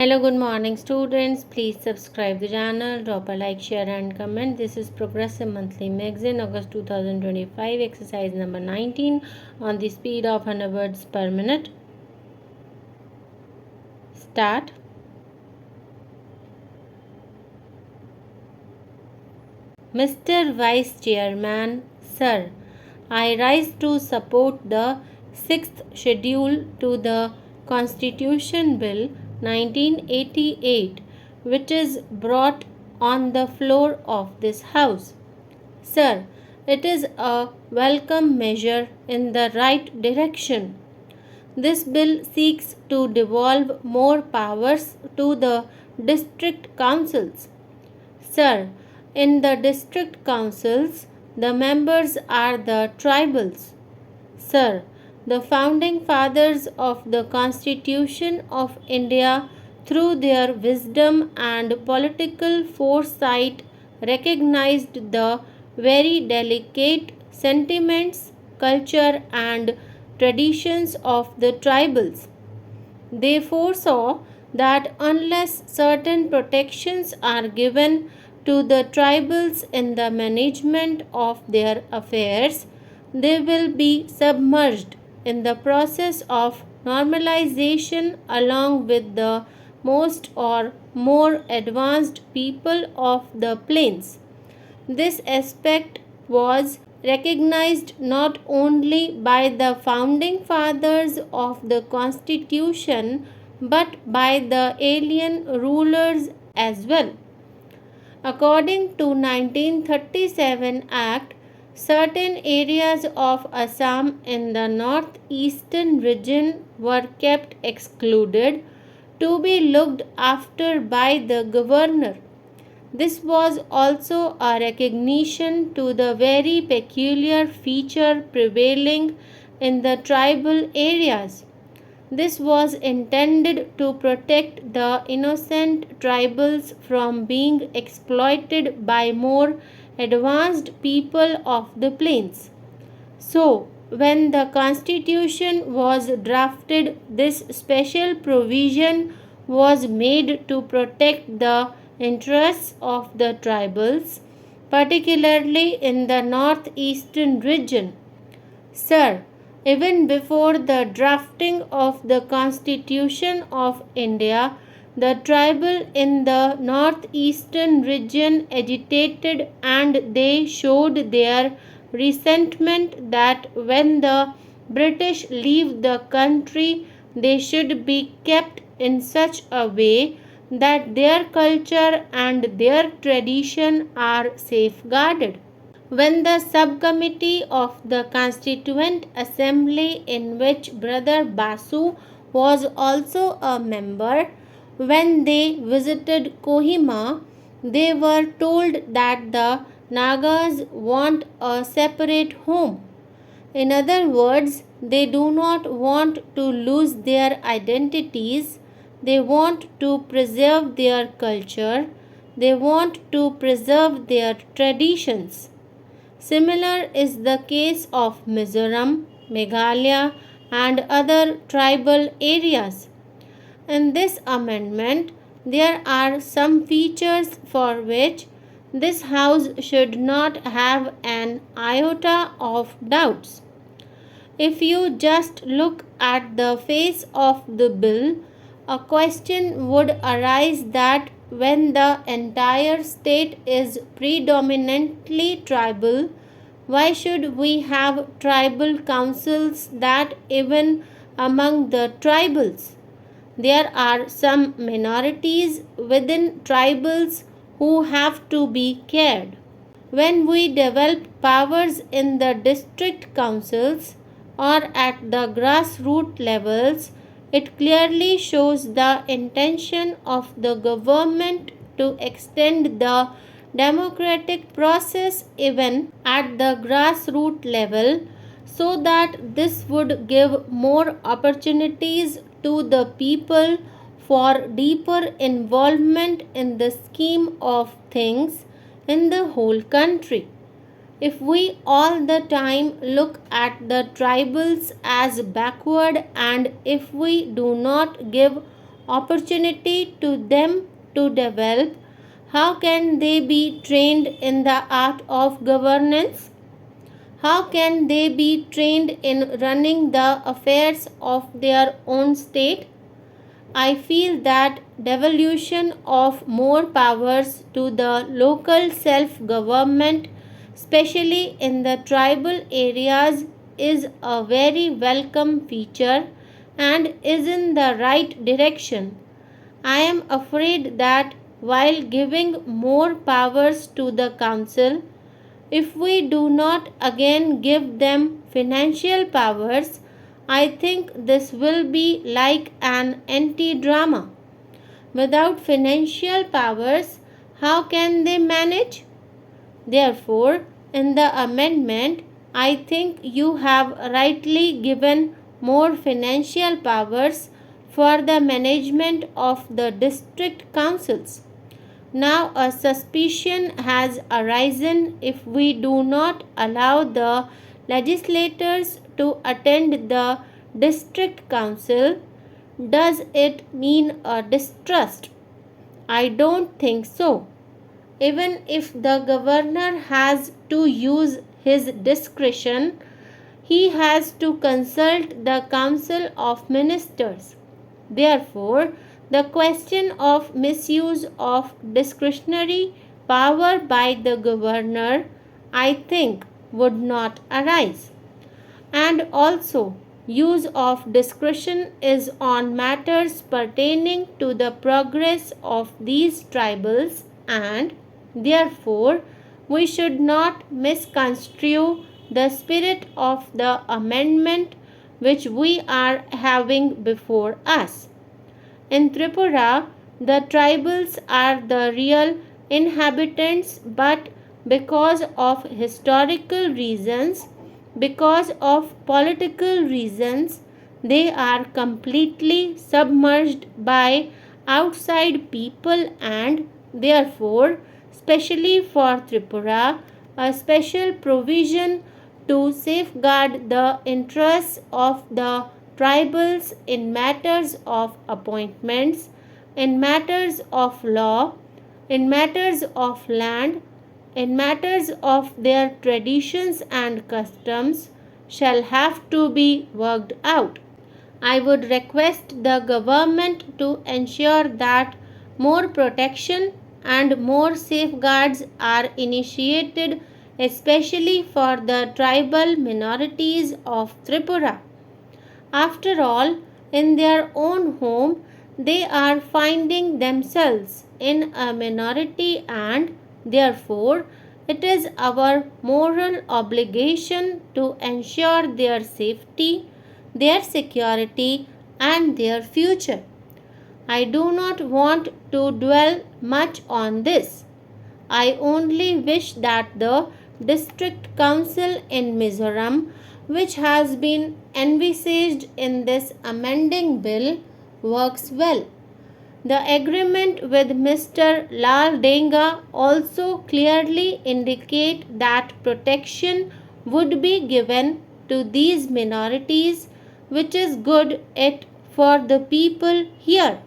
Hello, good morning students. Please subscribe the channel, drop a like, share and comment. This is Progressive Monthly Magazine, August 2025, exercise number 19 on the speed of 100 words per minute. Start. Mr. Vice Chairman, Sir, I rise to support the 6th schedule to the Constitution Bill 1988, which is brought on the floor of this House. Sir, it is a welcome measure in the right direction. This bill seeks to devolve more powers to the district councils. Sir, in the district councils, the members are the tribals. Sir, the founding fathers of the Constitution of India, through their wisdom and political foresight, recognized the very delicate sentiments, culture, and traditions of the tribals. They foresaw that unless certain protections are given to the tribals in the management of their affairs, they will be submerged in the process of normalization along with the most or more advanced people of the plains. This aspect was recognized not only by the founding fathers of the Constitution but by the alien rulers as well. According to 1937 Act, certain areas of Assam in the northeastern region were kept excluded to be looked after by the governor. This was also a recognition to the very peculiar feature prevailing in the tribal areas. This was intended to protect the innocent tribals from being exploited by more advanced people of the plains. So, when the Constitution was drafted, this special provision was made to protect the interests of the tribals, particularly in the northeastern region. Sir, even before the drafting of the Constitution of India, the tribal in the northeastern region agitated and they showed their resentment that when the British leave the country, they should be kept in such a way that their culture and their tradition are safeguarded. When the subcommittee of the Constituent Assembly, in which Brother Basu was also a member, when they visited Kohima, they were told that the Nagas want a separate home. In other words, they do not want to lose their identities, they want to preserve their culture, they want to preserve their traditions. Similar is the case of Mizoram, Meghalaya, and other tribal areas. In this amendment, there are some features for which this House should not have an iota of doubts. If you just look at the face of the bill, a question would arise that when the entire state is predominantly tribal, why should we have tribal councils that even among the tribals? There are some minorities within tribals who have to be cared. When we develop powers in the district councils or at the grassroots levels, it clearly shows the intention of the government to extend the democratic process even at the grassroots level so that this would give more opportunities to the people for deeper involvement in the scheme of things in the whole country. If we all the time look at the tribals as backward and if we do not give opportunity to them to develop, how can they be trained in the art of governance? How can they be trained in running the affairs of their own state? I feel that devolution of more powers to the local self government, especially in the tribal areas, is a very welcome feature and is in the right direction. I am afraid that while giving more powers to the council, if we do not again give them financial powers, I think this will be like an anti drama. Without financial powers, how can they manage? Therefore, in the amendment, I think you have rightly given more financial powers for the management of the district councils. Now, a suspicion has arisen if we do not allow the legislators to attend the district council. Does it mean a distrust? I don't think so. Even if the governor has to use his discretion, he has to consult the Council of Ministers. Therefore, the question of misuse of discretionary power by the governor, I think, would not arise. And also, use of discretion is on matters pertaining to the progress of these tribals, and therefore we should not misconstrue the spirit of the amendment which we are having before us. In Tripura, the tribals are the real inhabitants, but because of historical reasons, because of political reasons, they are completely submerged by outside people, and therefore, especially for Tripura, a special provision to safeguard the interests of the tribals in matters of appointments, in matters of law, in matters of land, in matters of their traditions and customs shall have to be worked out. I would request the government to ensure that more protection and more safeguards are initiated, especially for the tribal minorities of Tripura. After all, in their own home, they are finding themselves in a minority, and therefore it is our moral obligation to ensure their safety, their security, and their future. I do not want to dwell much on this. I only wish that the district council in Mizoram, which has been envisaged in this amending bill, works well. The agreement with Mr. Lal Denga also clearly indicate that protection would be given to these minorities, which is good it for the people here.